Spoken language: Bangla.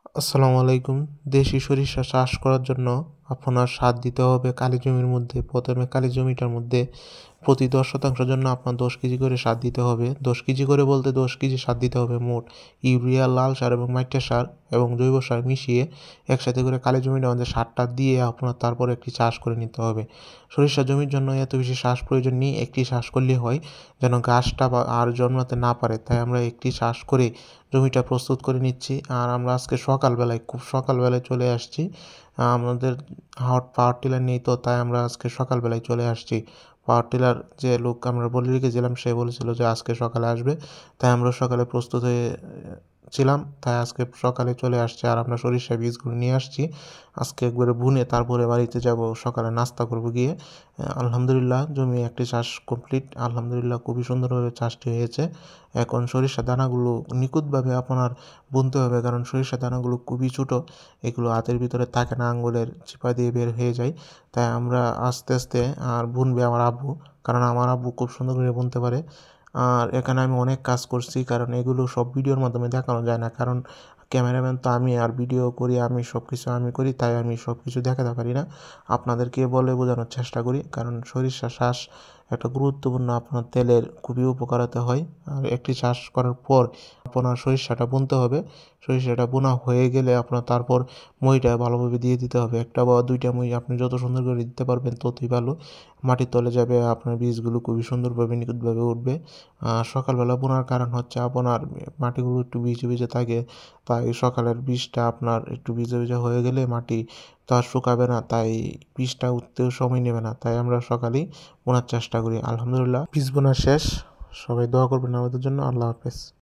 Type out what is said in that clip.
আসসালামু আলাইকুম। দেশি সরিষা চাষ করার জন্য আপনার সার দিতে হবে কালি জমির মধ্যে। প্রথমে কালি জমিটার মধ্যে প্রতি ১০% জন্য আপনার ১০ কেজি করে সার দিতে হবে। ১০ কেজি করে বলতে ১০ কেজি সার দিতে হবে মোট। ইউরিয়া, লাল সার এবং মাইটে সার এবং জৈব সার মিশিয়ে একসাথে করে কালি জমিটার মধ্যে সারটা দিয়ে আপনার তারপরে একটি চাষ করে নিতে হবে। সরিষা জমির জন্য এত বেশি চাষ প্রয়োজন নেই, একটি চাষ করলেই হয়, যেন গাছটা আর জন্মাতে না পারে। তাই আমরা একটি চাষ করে জমিটা প্রস্তুত করে নিচ্ছি। আর আমরা আজকে সকালবেলায়, খুব সকালবেলায় চলে আসছি। আমাদের পাওয়ার টিলার নেই, তো তাই আমরা আজকে সকালবেলায় চলে আসছি। পাওয়ার টিলার যে লোক আমরা বলে রেখেছিলাম সে বলেছিল যে আজকে সকালে আসবে, তাই আমরা সকালে প্রস্তুত হয়ে ছিলাম, তাই আজকে সকালে চলে আসছে। আর আমরা সরিষা বীজগুলো নিয়ে আসছি, আজকে একবারে বুনে তারপরে বাড়িতে যাব, সকালে নাস্তা করব গিয়ে। আলহামদুলিল্লাহ জমি একটি চাষ কমপ্লিট। আলহামদুলিল্লাহ খুবই সুন্দরভাবে চাষটি হয়েছে। এখন সরিষা দানাগুলো নিখুঁতভাবে আপনার বুনতে হবে, কারণ সরিষা দানাগুলো খুবই ছোটো, এগুলো হাতের ভিতরে থাকে না, আঙ্গুলের চিপা দিয়ে বের হয়ে যায়। তাই আমরা আস্তে আস্তে আর বুনবে আমার আব্বু, কারণ আমার আব্বু খুব সুন্দর করে বুনতে পারে। আর এখানে আমি অনেক কাজ করছি, কারণ এগুলো সব ভিডিওর মাধ্যমে দেখানো যায় না, কারণ ক্যামেরাম্যান তো আমি, আর ভিডিও করি আমি, সব কিছু আমি করি, তাই আমি সব কিছু দেখাতে পারি না। আপনাদেরকে বলে বোঝানোর চেষ্টা করি, কারণ সরিষা চাষ একটা গুরুত্বপূর্ণ, আপনার তেলের খুবই উপকারিতা হয়। আর একটি চাষ করার পর আপনার সরিষাটা বুনতে হবে। সরিষাটা বোনা হয়ে গেলে আপনার তারপর মইটা ভালোভাবে দিয়ে দিতে হবে। একটা বা দুইটা মই আপনি যত সুন্দর করে দিতে পারবেন ততই ভালো। মাটির তলে যাবে, আপনার বীজগুলো খুবই সুন্দরভাবে নিখুঁতভাবে উঠবে। সকালবেলা বোনার কারণ হচ্ছে আপনার মাটিগুলো একটু ভিজে ভিজে থাকে, তাই সকালের বীজটা আপনার একটু ভিজে ভিজে হয়ে গেলে মাটি তো আর শুকাবে না, তাই বীজটা উঠতেও সময় নেবে না, তাই আমরা সকালেই বোনার চেষ্টা করি। আলহামদুলিল্লাহ বীজ বোনা শেষ। সবাই দোয়া করবেন আমাদের জন্য। আল্লাহ হাফেজ।